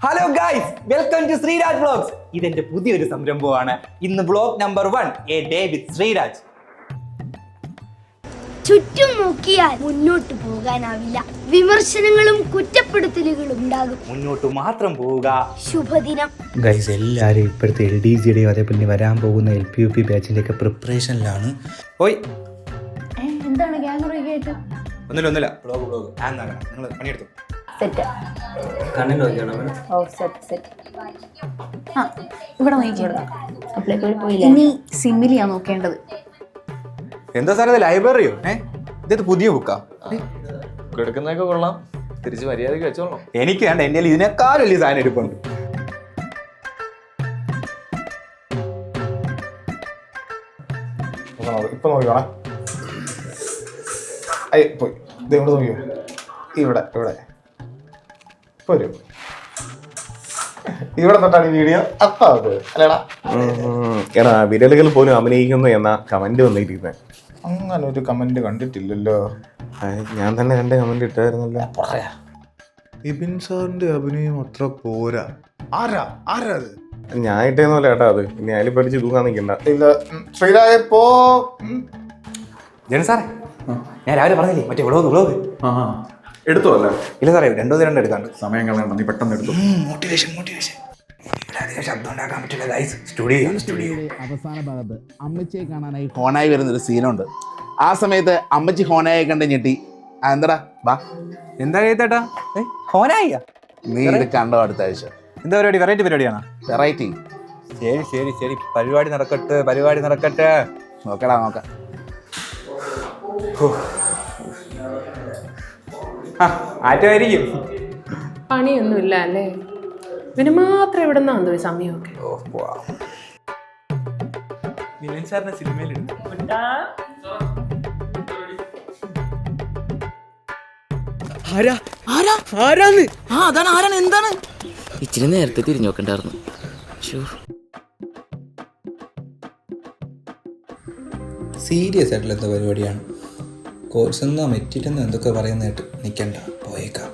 Hello guys, welcome to Sreeraj vlogs. ഇതെന്റെ പുതിയൊരു സംരംഭമാണ്. ഇന്ന് vlog number 1, a day with Sreeraj. ചുറ്റും നോക്കിയാൽ മുന്നോട്ട് പോകാനാവില്ല. വിമർശനങ്ങളും കുറ്റപ്പെടുത്തലുകളും ഉണ്ടാകും. മുന്നോട്ട് മാത്രം പോവുക. ശുഭദിനം ഗൈസ്. എല്ലാവരും ഇപ്പോഴത്തെ LDGയുടെയും അതേപോലെ വരാൻ പോകുന്ന LPUP ബാച്ചിൻ്റെ ഒക്കെ പ്രിപ്പറേഷനിലാണ്. ഓയ് എന്താണ് ഗ്യാങ്? ഒന്നുമില്ല വ്ലോഗ് നിങ്ങൾ പണിയെടുത്തു. ഇവിടെ നോക്കിയെടുക്കാം. ഇനി സിമിലിയാ നോക്കേണ്ടത്. എന്താ സാറേ ഇത് ലൈബ്രറിയോ? ഇത് പുതിയ ബുക്കാ? എടുക്കുന്നതൊക്കെ കൊള്ളാം, തിരിച്ച് മര്യാദയ്ക്ക് വെച്ചോളാം. എനിക്ക് വേണ്ട, എൻ്റെ ഇതിനേക്കാൾ വലിയ സാധനം എടുപ്പുണ്ട്. ഇപ്പൊ നോക്കിക്കോണേ. പോയി ഇവിടെ നോക്കിയോ, ഇവിടെ ഇവിടെ ഇപ്പൊ വരും. ഇവിടെ തൊട്ടാണ് വീഡിയോ. അപ്പൊ അല്ലേടാ എടാ, വിരലുകൾ പോലും അഭിനയിക്കുന്നു എന്ന കമന്റ് വന്നിരിക്കുന്നത്. അങ്ങനെ ഒരു കമന്റ് കണ്ടിട്ടില്ലല്ലോ. ഞാൻ തന്നെ 2 കമന്റ് ഇട്ടായിരുന്നല്ലോ. പറയാ ഇബിൻ സാറിന്റെ അഭിനയം അത്ര പോരാ. ആരാ ആരാ അത്? ഞാൻ ഇട്ടേന്നല്ല കേട്ടാ. അത് ഇനി അതിൽ പഠിച്ച് തൂക്കാൻ നിൽക്കണ്ട. ഇല്ല ശ്രീരാജ് പോ. ജന സാറേ, ഞാൻ രാവിലെ പറഞ്ഞില്ലേ മറ്റേ വ്ലോഗ് എടുത്തോ? അല്ല ഇല്ല സാറേ, 2 എടുക്കാണ്ട്. സമയം കളയണ്ട, നീ പെട്ടെന്ന് എടുത്തു. മോട്ടിവേഷൻ ശബ്ദം ഉണ്ടാക്കാൻ പറ്റില്ല ഗൈസ്. സ്റ്റുഡിയോ അവസാന ഭാഗത്ത് അമ്മച്ചിയെ കാണാനായി ഹോണായി വരുന്നൊരു സീനുണ്ട്. ആ സമയത്ത് അമ്മച്ചി ഹോണായി കണ്ട് ഞെട്ടി. എന്താടാ ബാ, എന്താ ചെയ്തേട്ടാ? ഹോനായി നീ ഇത് കണ്ടോ? അടുത്ത ആഴ്ച എന്താ പരിപാടി? വെറൈറ്റി പരിപാടിയാണോ? വെറൈറ്റി. ശരി, പരിപാടി നടക്കട്ടെ. നോക്കടാ നോക്കാം. ആറ്റമായിരിക്കും. പണിയൊന്നുമില്ല അല്ലേ? പിന്നെ മാത്രം എവിടെ നിന്നാ സമയമൊക്കെ? സാറിന്റെ സിനിമയിലുണ്ട്. എന്താണ്? ഇച്ചിരി നേരത്തെ തിരിഞ്ഞു നോക്കണ്ടായിരുന്നു. സീരിയസ് ആയിട്ടുള്ള എന്താ പരിപാടിയാണ്? കോഴ്സ് എന്നാ മെറ്റിട്ടെന്ന് എന്തൊക്കെ പറയുന്ന കേട്ട് നിൽക്കണ്ട, പോയേക്കാം.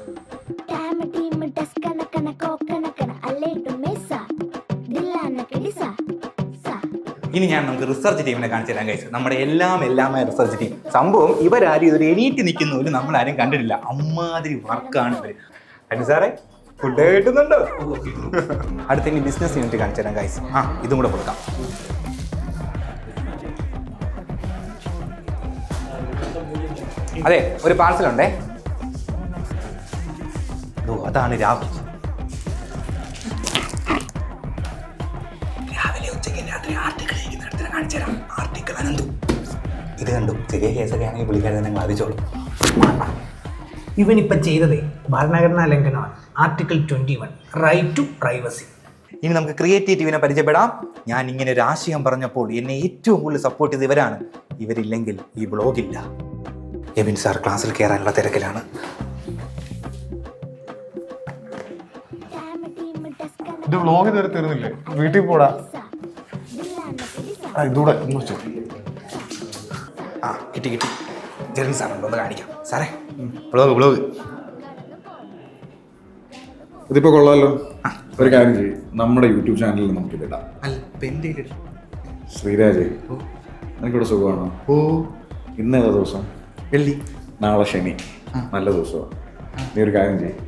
ഇനി നമുക്ക് റിസർച്ച് ടീമിനെ കാണിച്ചു തരാൻ കഴിച്ചു. നമ്മുടെ എല്ലാമായ റിസർച്ച് ടീം. സംഭവം ഇവരാരും ഇതൊരു എണീറ്റ് നിൽക്കുന്ന പോലും നമ്മളാരും കണ്ടിട്ടില്ല. അമ്മാതിരി വർക്കാണ് ഇവര്. അല്ല സാറേ, ഫുഡ് കിട്ടുന്നുണ്ടോ? അടുത്ത ഇനി ബിസിനസ് യൂണിറ്റ് കാണിച്ചു തരാൻ കഴിച്ചു. ഇതും കൂടെ കൊടുക്കാം. അതെ, ഒരു പാർസലുണ്ടേ. അതാണ് രാവിലെ ഉച്ചയ്ക്ക് രാത്രി ആർട്ടിക്കിൾ കാണിച്ചു തരാം. ആർട്ടിക്കിൾ അനന്തു. ഇത് കണ്ടു. ചെറിയ കേസൊക്കെ ആണെങ്കിൽ പുള്ളിക്കാരെ തന്നെ ബാധിച്ചോളൂ. ഇവനിപ്പം ചെയ്തതേ ഭരണഘടനാ ലംഘനമാണ്. Article 21, right to privacy. ഇനി നമുക്ക് ക്രിയേറ്റീവിനെ പരിചയപ്പെടാം. ഞാൻ ഇങ്ങനെ ഒരു ആശയം പറഞ്ഞപ്പോൾ എന്നെ ഏറ്റവും കൂടുതൽ സപ്പോർട്ട് ചെയ്ത് ഇവരാണ്. ഇവരില്ലെങ്കിൽ ഈ ബ്ലോഗില്ല. എബിൻ സാർ ക്ലാസ്സിൽ കയറാനുള്ള തിരക്കിലാണ്. ഇത് വ്ലോഗ് ഇതുവരെ തീർന്നില്ലേ? വീട്ടിൽ പോടാ. ഇതൂടെ കിട്ടി. ജെറിൻ സാറുണ്ട്, ഒന്ന് കാണിക്കാം. സാറേ, ബ്ലോഗ് ഇതിപ്പോ കൊള്ളാലോ. ഒരു കാര്യം ചെയ്യും, നമ്മുടെ യൂട്യൂബ് ചാനലിൽ നമുക്ക് ഇതിടാം. ശ്രീരാജ്, എനിക്കിവിടെ സുഖമാണോ? ഇന്നേതാ ദിവസം? വെള്ളി. നാളെ ശനി. നല്ല ദിവസമാണ്. നീ ഒരു കാര്യം ചെയ്യും,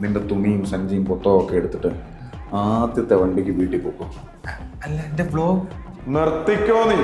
നിന്റെ തുണിയും സഞ്ചിയും പൊത്തവും ഒക്കെ എടുത്തിട്ട് ആദ്യത്തെ വണ്ടിക്ക് വീട്ടിൽ പോകും. അല്ല, എൻ്റെ ബ്ലോഗ് നിർത്തിക്കോ നീ.